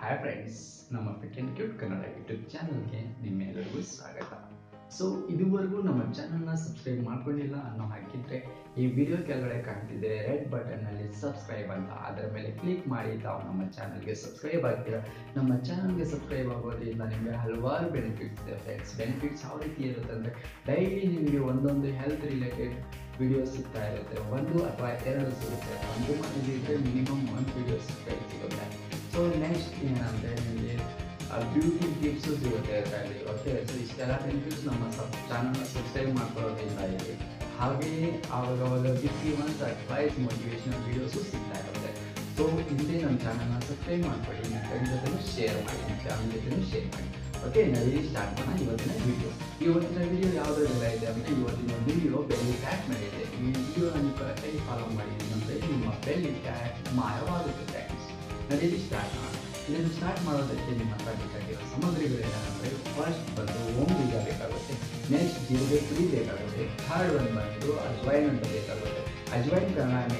Hi friends, ನಮ್ಮ fit and cute Kannada YouTube ಚಾನಲ್ಗೆ ನಿಮ್ಮೆಲ್ಲರಿಗೂ ಸ್ವಾಗತ. ಸೊ ಇದುವರೆಗೂ ನಮ್ಮ ಚಾನಲ್ನ ಸಬ್ಸ್ಕ್ರೈಬ್ ಮಾಡ್ಕೊಂಡಿಲ್ಲ ಅನ್ನೋ ಹಾಗಿದ್ರೆ ಈ ವಿಡಿಯೋ ಕೆಳಗಡೆ ಕಾಣ್ತಿದೆ ರೆಡ್ ಬಟನ್ನಲ್ಲಿ ಸಬ್ಸ್ಕ್ರೈಬ್ ಅಂತ, ಅದರ ಮೇಲೆ ಕ್ಲಿಕ್ ಮಾಡಿ ತಾವು ನಮ್ಮ ಚಾನಲ್ಗೆ ಸಬ್ಸ್ಕ್ರೈಬ್ ಆಗ್ತೀರಾ. ನಮ್ಮ ಚಾನಲ್ಗೆ ಸಬ್ಸ್ಕ್ರೈಬ್ ಆಗೋದ್ರಿಂದ ನಿಮಗೆ ಹಲವಾರು ಬೆನಿಫಿಟ್ಸ್ ಇದೆ ಫ್ರೆಂಡ್ಸ್. ಬೆನಿಫಿಟ್ಸ್ ಯಾವ ರೀತಿ ಇರುತ್ತೆ ಅಂದರೆ ಡೈಲಿ ನಿಮಗೆ ಒಂದೊಂದು ಹೆಲ್ತ್ ರಿಲೇಟೆಡ್ ವಿಡಿಯೋಸ್ ಸಿಗ್ತಾ ಇರುತ್ತೆ, ಒಂದು ಅಥವಾ ಎರಡು ಸಿಗುತ್ತೆ. ಒಂದು ಮನೇಲಿದ್ದರೆ ಮಿನಿಮಮ್ ಒಂದು ವಿಡಿಯೋ ಸಿಗುತ್ತೆ. ಸೊ ನೆಕ್ಸ್ಟ್ ಏನಂದರೆ ನಿಮಗೆ ಬ್ಯೂಟಿ ಟಿಪ್ಸು ಸಿಗುತ್ತೆ ಅದರಲ್ಲಿ. ಓಕೆ, ಸೊ ಇಷ್ಟೆಲ್ಲ ಬೆನಿಫಿಟ್ಸ್ ನಮ್ಮ ಚಾನಲ್ನ ಸಬ್ಸ್ಕ್ರೈಬ್ ಮಾಡ್ಕೊಳ್ಳೋದ್ರಿಂದ ಇದೆ. ಹಾಗೆಯೇ ಆವಾಗವಾಗ weekly once advice motivational videos ಸಿಗ್ತಾ ಇರುತ್ತೆ. ಸೊ ಹಿಂದೆ ನಮ್ಮ ಚಾನಲ್ನ ಸಬ್ಸ್ಕ್ರೈಬ್ ಮಾಡ್ಕೊಳ್ಳಿ, ನಿಮ್ಮ ಫ್ರೆಂಡ್ ಜೊತೆನೂ ಶೇರ್ ಮಾಡಿ, ನಿಮ್ಮ ಫ್ಯಾಮಿಲಿ ಜೊತೆನೂ ಶೇರ್ ಮಾಡಿ. ಓಕೆ, ನಾವು ಸ್ಟಾರ್ಟ್ ಮಾಡೋಣ ಇವತ್ತಿನ ವಿಡಿಯೋ. ಇವತ್ತಿನ ವಿಡಿಯೋ ಯಾವುದೆಲ್ಲ ಇದೆ ಅಂದರೆ ಇವತ್ತಿನ ವಿಡಿಯೋ ಬೆಲ್ಲಿ ಫ್ಯಾಟ್ ಮೇಲೆ ಇದೆ. ಈ ವಿಡಿಯೋನ ನೀವು ಕರೆಕ್ಟಾಗಿ ಫಾಲೋ ಮಾಡಿದ್ದೀನಿ ಅಂದರೆ ನಿಮ್ಮ ಬೆಲ್ಲಿ ಫ್ಯಾಟ್ ಮಾಯವಾಗುತ್ತೆ ಫ್ರೆಂಡ್ಸ್. ನಡೀಲಿ ಸ್ಟಾರ್ಟ್ ಮಾಡೋಣ. ಇದನ್ನು ಸ್ಟಾರ್ಟ್ ಮಾಡೋದಕ್ಕೆ ನಿಮ್ಮ ಹತ್ರ ಬೇಕಾಗಿರೋ ಸಾಮಗ್ರಿಗಳೇನೆಂದರೆ ಫಸ್ಟ್ ಬಂದು ಓಮ್ ಬೀಜ ಬೇಕಾಗುತ್ತೆ, ನೆಕ್ಸ್ಟ್ ಜೀರಿಗೆ ಪುಡಿ ಬೇಕಾಗುತ್ತೆ, ಥರ್ಡ್ ಒಂದು ಬಂದು ಅಜ್ವೈನ್ ಅಂತ ಬೇಕಾಗುತ್ತೆ. ಅಜ್ವೈನ್ ಕನ್ನಡ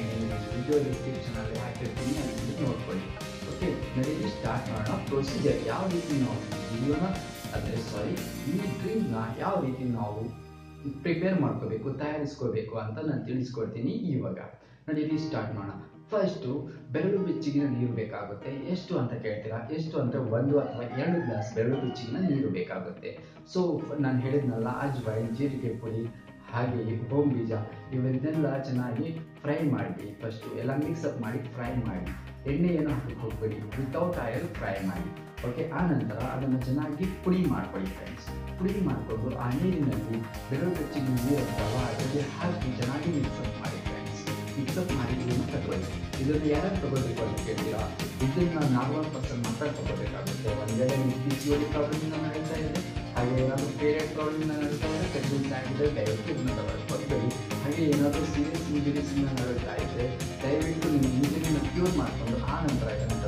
ವಿಡಿಯೋ ಡಿಸ್ಕ್ರಿಪ್ಷನಲ್ಲಿ ಹಾಕಿರ್ತೀನಿ, ಅದನ್ನು ನೋಡ್ಕೊಳ್ಳಿ. ಓಕೆ, ನಡೀಲಿ ಸ್ಟಾರ್ಟ್ ಮಾಡೋಣ. ಪ್ರೊಸೀಜರ್ ಯಾವ ರೀತಿ ನಾವು ವಿಡಿಯೋನ ಈ ಡ್ರಿಂಕ್ನ ಯಾವ ರೀತಿ ನಾವು ಪ್ರಿಪೇರ್ ಮಾಡ್ಕೋಬೇಕು, ತಯಾರಿಸ್ಕೋಬೇಕು ಅಂತ ನಾನು ತಿಳಿಸ್ಕೊಡ್ತೀನಿ ಇವಾಗ. ನಡೀಲಿ ಸ್ಟಾರ್ಟ್ ಮಾಡೋಣ. ಫಸ್ಟು ಬೆರಳು ಬೆಚ್ಚಗಿನ ನೀರು ಬೇಕಾಗುತ್ತೆ. ಎಷ್ಟು ಅಂತ ಕೇಳ್ತೀರಾ? ಎಷ್ಟು ಅಂದರೆ 1 ಅಥವಾ 2 ಗ್ಲಾಸ್ ಬೆರಳು ಬೆಚ್ಚಗಿನ ನೀರು ಬೇಕಾಗುತ್ತೆ. ಸೊ ನಾನು ಹೇಳಿದ್ನಲ್ಲ, ಅಜ್ವೈನ್, ಜೀರಿಗೆ ಪುಡಿ ಹಾಗೆಯೇ ಓಮ್ ಬೀಜ ಇವನ್ನೆಲ್ಲ ಚೆನ್ನಾಗಿ ಫ್ರೈ ಮಾಡಿ. ಫಸ್ಟು ಎಲ್ಲ ಮಿಕ್ಸಪ್ ಮಾಡಿ ಫ್ರೈ ಮಾಡಿ. ಎಣ್ಣೆ ಏನು ಹಾಕಕ್ಕೆ ಹೋಗಬೇಡಿ, ವಿತೌಟ್ ಆಯಿಲ್ ಫ್ರೈ ಮಾಡಿ. ಓಕೆ, ಆ ನಂತರ ಅದನ್ನು ಚೆನ್ನಾಗಿ ಪುಡಿ ಮಾಡ್ಕೊಳ್ಳಿ ಫ್ರೆಂಡ್ಸ್. ಪುಡಿ ಮಾಡಿಕೊಂಡು ಆ ನೀರಿನಲ್ಲಿ ಬೆರಳು ಬೆಚ್ಚಗಿನ ನೀರು ಇರ್ತಾವ ಅದರಲ್ಲಿ ಹಾಕಿ ಚೆನ್ನಾಗಿ ಮಿಕ್ಸಪ್ ಮಾಡಿ ಫ್ರೆಂಡ್ಸ್. ಮಿಕ್ಸಪ್ ಮಾಡಿ ಇದನ್ನು ತಗೊಳ್ಳಿ. ಇದನ್ನು ಯಾರು ತಗೋಬೇಕು ಅಂತ ಕೇಳ್ತೀರಾ? ಇದನ್ನು ನಾರ್ಮಲ್ ಪರ್ಸನ್ ಮಾತ್ರ ತಗೋಬೇಕಾಗುತ್ತೆ. ಒಂದೆಡೆ ನೀವು PCOD ಪ್ರಾಬ್ಲಮಿಂದ ನಡೀತಾ ಇದೆ, ಹಾಗೆ ಏನಾದರೂ ಪೀರಿಯಡ್ ಪ್ರಾಬ್ಲಮಿಂದ ನಡೀತಾ ಇದೆ, ಪ್ರೆಗ್ನೆನ್ಸಿ ಆಗಿದೆ, ದಯವಿಟ್ಟು ಇದನ್ನು ತಗೊಳ್ಬೇಡಿ. ಹಾಗೆ ಏನಾದರೂ ಸೀರಿಯಸ್ ಇಂಜುರೀಸಿಂದ ನಡೀತಾ ಇದ್ದರೆ ದಯವಿಟ್ಟು ನಿಮ್ಮ ಇಂಜುರಿನ ಕ್ಯೂರ್ ಮಾಡಿಕೊಂಡು ಆ ನಂತರ ಇದನ್ನು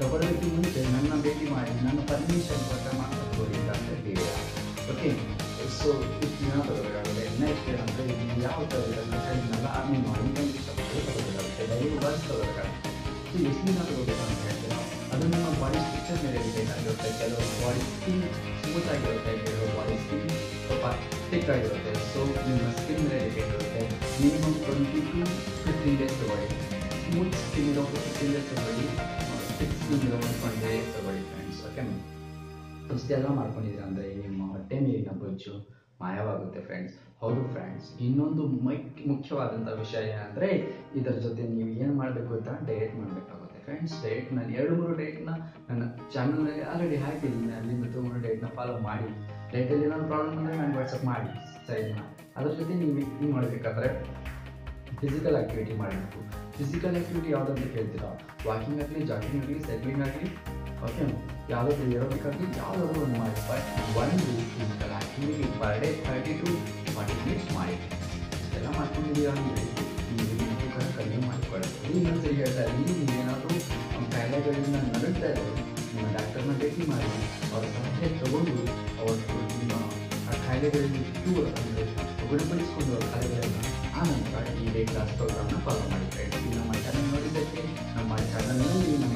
ತಗೊಳ್ಳೋದಕ್ಕೆ ಮುಂಚೆ ನನ್ನ ಭೇಟಿ ಮಾಡಿ ನನ್ನ ಪರ್ಮಿಷನ್ ಕೊಟ್ಟರೆ ಮಾತ್ರ ತಗೊಳ್ಳಿ ಅಂತ ಬೇಡ. ಓಕೆ, ಸೊ ಇಷ್ಟು ದಿನ ತಗೋಬೇಕಾಗುತ್ತೆ. ನೆಕ್ಸ್ಟ್ ಏನಂದರೆ ಇದು ಯಾವ ಥರ ಇದನ್ನು ಹೇಳಿದ್ನಲ್ಲ ಆರ್ಮಿ ಮಾಡಿ ತಗೋಬೇಕಾಗುತ್ತೆ, ಡೈಲಿ ವರ್ಸ್ ತಗೋಬೇಕಾಗುತ್ತೆ. ಸೊ ಎಷ್ಟು ದಿನ ತಗೋಬೇಕಂತ ಹೇಳ್ತೀರಾ? ಅದು ನಿಮ್ಮ ಬಾಡಿ ಸ್ಟ್ರಕ್ಚರ್ ಮೇಲೆ ಡಿಪೆಂಡ್ ಆಗಿರುತ್ತೆ. ಕೆಲವು ಬಾಡಿ ಸ್ಕಿನ್ ಸ್ಮೂತ್ ಆಗಿರುತ್ತೆ, ಕೆಲವು ಬಾಡಿ ಸ್ಕಿನ್ ಸ್ವಲ್ಪ ಥಿಕ್ ಆಗಿರುತ್ತೆ. ಸೊ ನಿಮ್ಮ ಸ್ಕಿನ್ ಮೇಲೆ ಡಿಪೆಂಡ್ ಇರುತ್ತೆ. ಮಿನಿಮಮ್ 20 to 15 ಡೇಸ್ ತಗೊಳ್ಳಿ. ಸ್ಮೂತ್ ಸ್ಕಿನ್ ಇರೋ 15 ಡೇಸ್ ತಗೊಳ್ಳಿ, ಥಿಕ್ ಸ್ಕಿನ್ ಇರೋ 20 ಡೇಸ್ ತಗೊಳ್ಳಿ ಫ್ರೆಂಡ್ಸ್. ಓಕೆ, ಇಷ್ಟೆಲ್ಲ ಮಾಡ್ಕೊಂಡಿದ್ದೀರ ಅಂದರೆ ನಿಮ್ಮ ಹೊಟ್ಟೆ ಮೇಲಿನ ಬೊಜ್ಜು ಮಾಯವಾಗುತ್ತೆ ಫ್ರೆಂಡ್ಸ್. ಹೌದು ಫ್ರೆಂಡ್ಸ್, ಇನ್ನೊಂದು ಮುಖ್ಯವಾದಂಥ ವಿಷಯ ಏನಂದರೆ ಇದರ ಜೊತೆ ನೀವು ಏನು ಮಾಡಬೇಕು ಅಂತ ಡಯಟ್ ಮಾಡಬೇಕಾಗುತ್ತೆ ಫ್ರೆಂಡ್ಸ್. ಡಯಟ್ನಲ್ಲಿ 2-3 ಡಯಟ್ನ ನನ್ನ ಚಾನಲ್ನಲ್ಲಿ ಆಲ್ರೆಡಿ ಹಾಕಿದ್ದೀನಿ, ಅಲ್ಲಿಂದ ತೊಗೊಂಡು ಡಯಟ್ನ ಫಾಲೋ ಮಾಡಿ. ಡಯಟಲ್ಲಿ ಏನಾದ್ರು ಪ್ರಾಬ್ಲಮ್ ಅಂದರೆ ನನಗೆ ವಾಟ್ಸಪ್ ಮಾಡಿ, ಸರಿನಾ? ಅದರ ಜೊತೆ ನೀವು ಏನು ಮಾಡಬೇಕಾದ್ರೆ ಫಿಸಿಕಲ್ ಆ್ಯಕ್ಟಿವಿಟಿ ಮಾಡಬೇಕು. ಫಿಸಿಕಲ್ ಆ್ಯಕ್ಟಿವಿಟಿ ಯಾವುದಂತ ಕೇಳ್ತೀರಾ? ವಾಕಿಂಗ್ ಆಗಲಿ, ಜಾಗಿಂಗ್ ಆಗಲಿ, ಸೈಕ್ಲಿಂಗ್ ಆಗಲಿ, ಓಕೆ, ಯಾವುದಾದ್ರು ಇರಬೇಕಾಗಲಿ ಯಾವುದಾದ್ರು ಒಂದು ಮಾಡಿ. ಬಟ್ ಒಂದು physical activity per day 30 to 40 minutes ಮಾಡಿ. ಇಷ್ಟೆಲ್ಲ ಮಾಡ್ಕೊಂಡಿದ್ದೀರಾ ಅಂದರೆ ನೀವು ತೂಕ ಕಡಿಮೆ ಮಾಡಿಕೊಳ್ಳೋದು. ಇನ್ನೊಂದ್ಸರಿ ಹೇಳ್ತಾ ಇದ್ದೀನಿ, ನೀವೇನಾದರೂ ಕಾಯಿಲೆಗಳಿಂದ ನಡುತ್ತಾ ಇದ್ದಾರೆ, ನಿಮ್ಮ ಡಾಕ್ಟರ್ನ ಭೇಟಿ ಮಾಡಿ ಅವರ ಸಲಹೆ ತಗೊಂಡು ಅವರು ನಿಮ್ಮ ಆ ಕಾಯಿಲೆಗಳಲ್ಲಿ ಕ್ಯೂರ್ ಅಂದರೆ ಗುಣಪಡಿಸಿಕೊಂಡು ಕಾಯಿಲೆಗಳನ್ನು ಆ ನಂತರ ಈ ವೇಟ್ ಲಾಸ್ ಪ್ರೋಗ್ರಾಮ್ನ ಫಾಲೋ ಮಾಡಿ ಫ್ರೆಂಡ್ಸ್. ನಮ್ಮ ಚಾನಲ್ ನೋಡಿದ್ದಕ್ಕೆ, ನಮ್ಮ ಚಾನಲ್ನಲ್ಲಿ ನಮ್ಮ